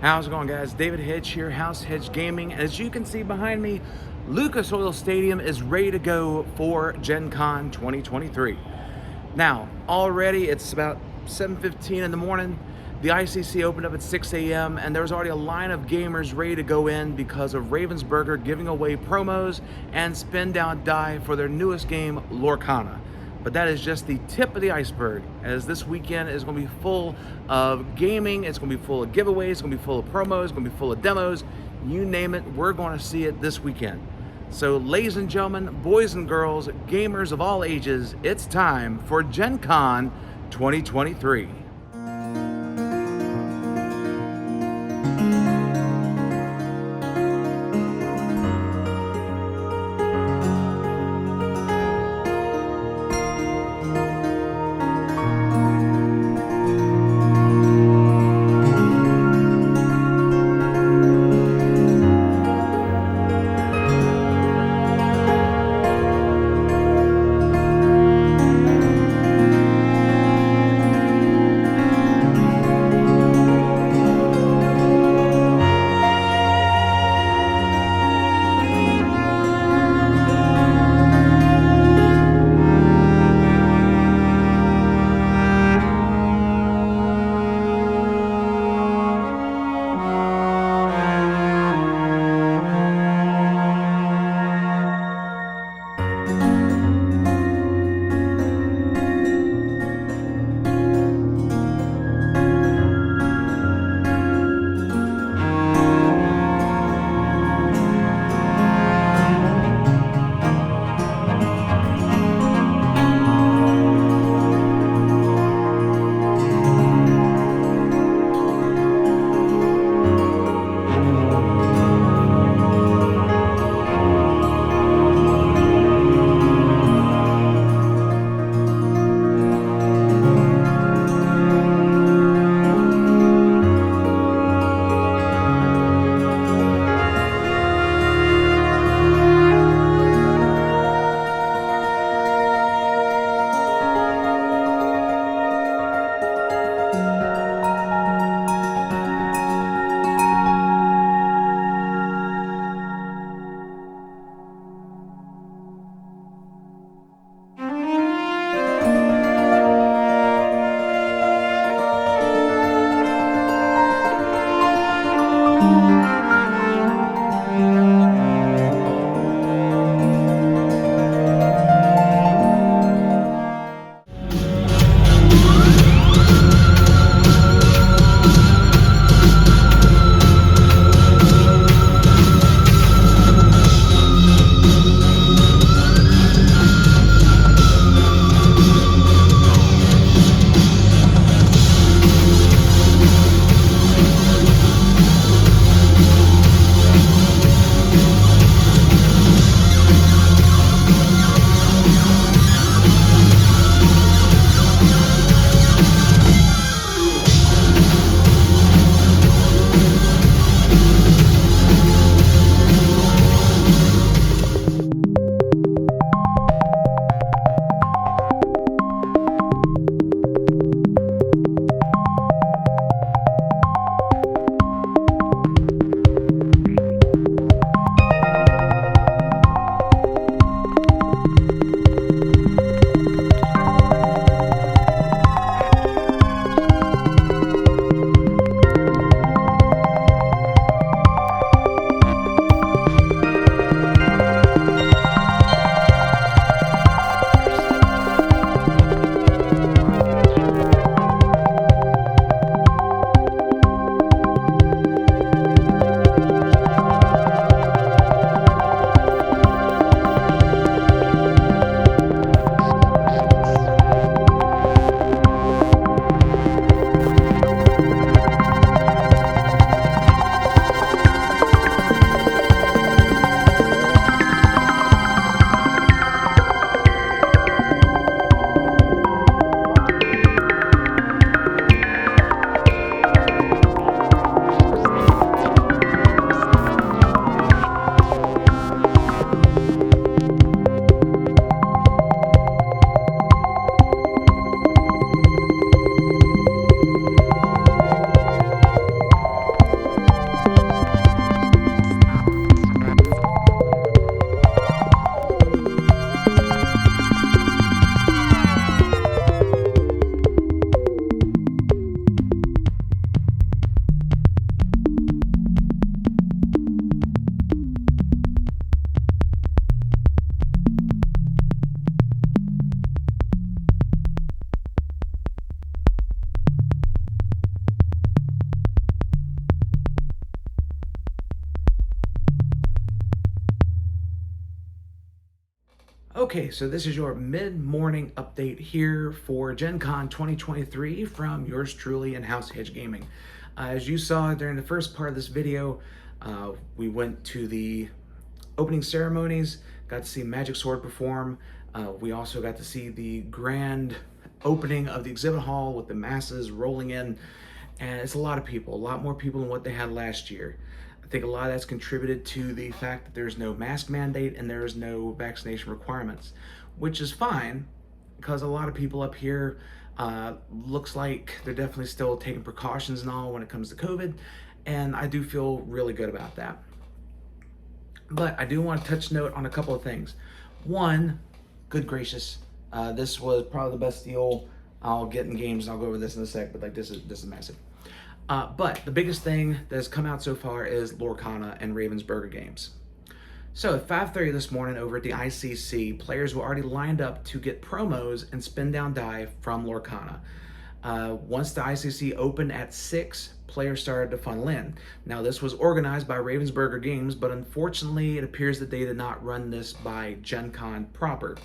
How's it going, guys? David Hedge here, House Hedge Gaming. As you can see behind me, Lucas Oil Stadium is ready to go for Gen Con 2023. Now, already it's about 7:15 in the morning. The ICC opened up at 6 a.m. and there was already a line of gamers ready to go in because of Ravensburger giving away promos and spin down die for their newest game, Lorcana. But that is just the tip of the iceberg, as this weekend is going to be full of gaming, it's going to be full of giveaways, it's going to be full of promos, it's going to be full of demos, you name it, we're going to see it this weekend. So ladies and gentlemen, boys and girls, gamers of all ages, it's time for Gen Con 2023. Okay, so this is your mid-morning update here for Gen Con 2023 from yours truly in House Hedge Gaming. As you saw during the first part of this video, we went to the opening ceremonies, got to see Magic Sword perform. We also got to see the grand opening of the exhibit hall with the masses rolling in, and it's a lot of people, a lot more people than what they had last year. I think a lot of that's contributed to the fact that there's no mask mandate and there's no vaccination requirements, which is fine because a lot of people up here looks like they're definitely still taking precautions and all when it comes to COVID, and I do feel really good about that. But I do want to touch note on a couple of things. One, good gracious, this was probably the best deal I'll get in games, and I'll go over this in a sec, but like this is massive. But the biggest thing that has come out so far is Lorcana and Ravensburger games. So at 5:30 this morning over at the ICC, players were already lined up to get promos and spin down die from Lorcana. Once the ICC opened at 6, players started to funnel in. Now this was organized by Ravensburger Games, but unfortunately it appears that they did not run this by Gen Con proper.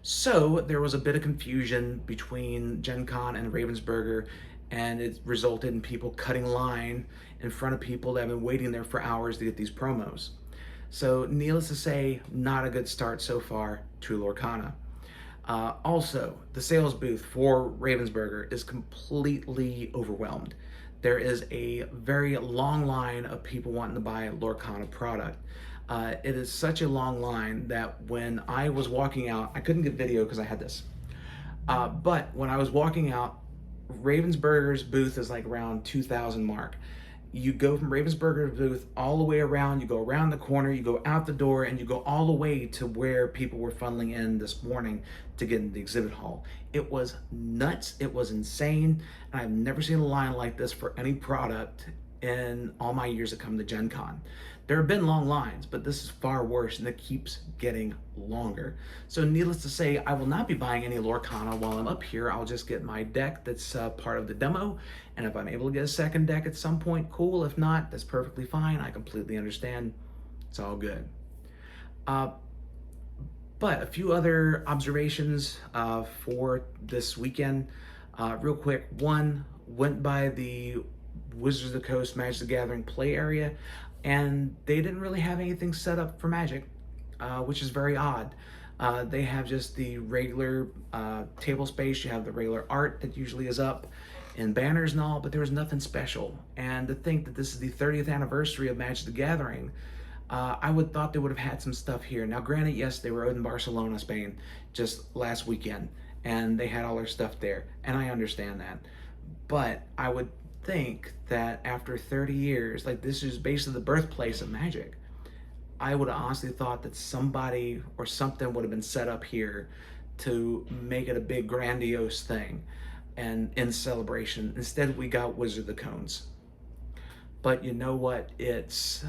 So there was a bit of confusion between Gen Con and Ravensburger, and it resulted in people cutting line in front of people that have been waiting there for hours to get these promos. So needless to say, not a good start so far to Lorcana. Also, the sales booth for Ravensburger is completely overwhelmed. There is a very long line of people wanting to buy a Lorcana product. It is such a long line that when I was walking out, I couldn't get video because I had this. But when I was walking out, Ravensburger's booth is like around 2,000 mark. You go from Ravensburger's booth all the way around, you go around the corner, you go out the door, and you go all the way to where people were funneling in this morning to get into the exhibit hall. It was nuts, it was insane, and I've never seen a line like this for any product in all my years of coming to Gen Con. There have been long lines, but this is far worse, and it keeps getting longer. So needless to say, I will not be buying any Lorcana while I'm up here. I'll just get my deck that's part of the demo, and if I'm able to get a second deck at some point, cool. If not, that's perfectly fine. I completely understand. It's all good. But a few other observations for this weekend. Real quick, one, went by the Wizards of the Coast Magic the Gathering play area, and they didn't really have anything set up for Magic, which is very odd. They have just the regular table space. You have the regular art that usually is up and banners and all, but there was nothing special. And to think that this is the 30th anniversary of Magic the Gathering, I would thought they would have had some stuff here. Now granted, yes, they were in Barcelona, Spain just last weekend, and they had all their stuff there, and I understand that. But I would think that after 30 years, like this is basically the birthplace of Magic, I would have honestly thought that somebody or something would have been set up here to make it a big grandiose thing and in celebration. Instead, we got Wizard of the Cones. But you know what? It's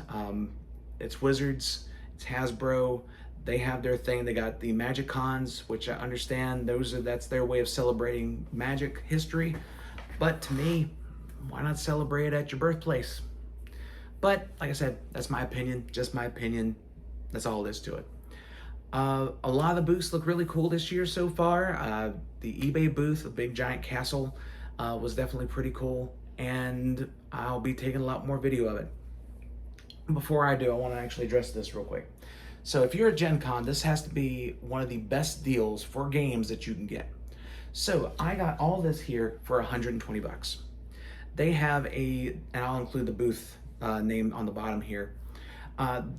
Wizards, it's Hasbro. They have their thing. They got the Magic Cons, which I understand that's their way of celebrating Magic history. But to me, why not celebrate at your birthplace? But like I said, that's my opinion, just my opinion. That's all it is to it. A lot of the booths look really cool this year so far. The eBay booth, the big giant castle, was definitely pretty cool, and I'll be taking a lot more video of it. Before I do, I want to actually address this real quick. So if you're at Gen Con, this has to be one of the best deals for games that you can get. So I got all this here for 120 bucks. They have and I'll include the booth name on the bottom here.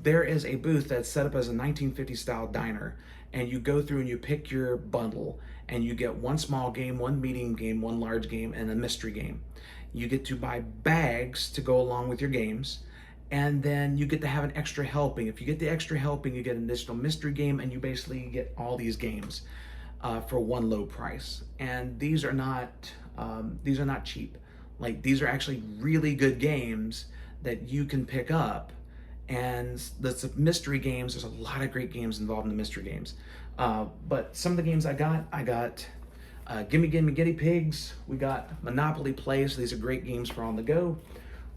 There is a booth that's set up as a 1950 style diner, and you go through and you pick your bundle, and you get one small game, one medium game, one large game, and a mystery game. You get to buy bags to go along with your games, and then you get to have an extra helping. If you get the extra helping, you get an additional mystery game, and you basically get all these games for one low price. And these are not cheap. Like, these are actually really good games that you can pick up. And the mystery games, there's a lot of great games involved in the mystery games. But some of the games I got Gimme Gimme Guinea Pigs. We got Monopoly Play, so these are great games for on the go.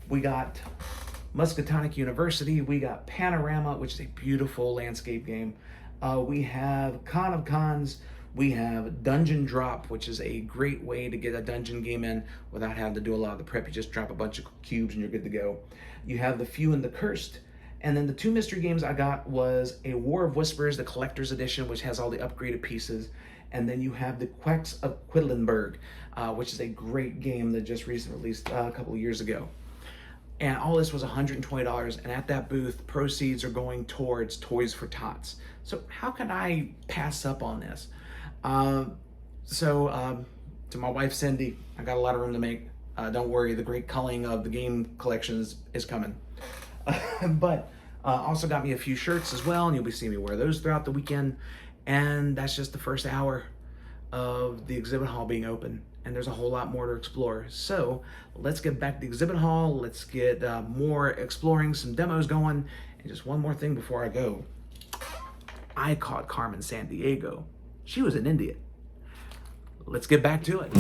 We got Muscatonic University. We got Panorama, which is a beautiful landscape game. We have Con of Cons. We have Dungeon Drop, which is a great way to get a dungeon game in without having to do a lot of the prep. You just drop a bunch of cubes and you're good to go. You have The Few and the Cursed. And then the two mystery games I got was a War of Whispers, the collector's edition, which has all the upgraded pieces. And then you have the Quacks of Quedlinburg, which is a great game that just recently released a couple of years ago. And all this was $120, and at that booth, proceeds are going towards Toys for Tots. So how can I pass up on this? To my wife Cindy, I got a lot of room to make. Don't worry, the great culling of the game collections is coming. But also got me a few shirts as well, and you'll be seeing me wear those throughout the weekend. And that's just the first hour of the exhibit hall being open, and there's a whole lot more to explore. So let's get back to the exhibit hall. Let's get more exploring, some demos going. And just one more thing before I go. I caught Carmen Sandiego. She was in India. Let's get back to it.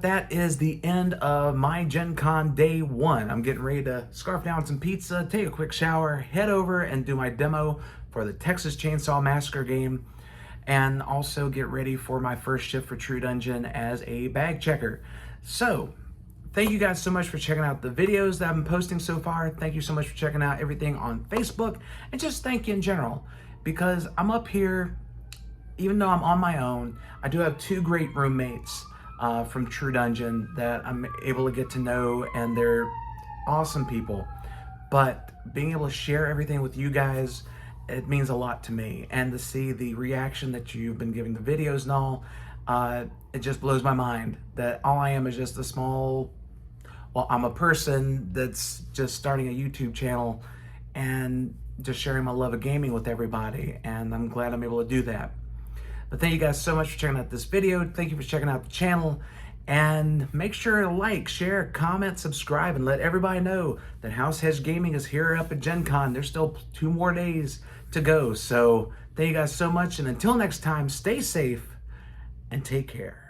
That is the end of my Gen Con day one. I'm getting ready to scarf down some pizza, take a quick shower, head over and do my demo for the Texas Chainsaw Massacre game, and also get ready for my first shift for True Dungeon as a bag checker. So, thank you guys so much for checking out the videos that I've been posting so far. Thank you so much for checking out everything on Facebook, and just thank you in general, because I'm up here, even though I'm on my own, I do have two great roommates from True Dungeon that I'm able to get to know, and they're awesome people. But being able to share everything with you guys, it means a lot to me. And to see the reaction that you've been giving the videos and all, it just blows my mind that all I am is just a small, well, I'm a person that's just starting a YouTube channel and just sharing my love of gaming with everybody. And I'm glad I'm able to do that. But thank you guys so much for checking out this video. Thank you for checking out the channel. And make sure to like, share, comment, subscribe, and let everybody know that House Hedge Gaming is here up at Gen Con. There's still 2 more days to go. So thank you guys so much. And until next time, stay safe and take care.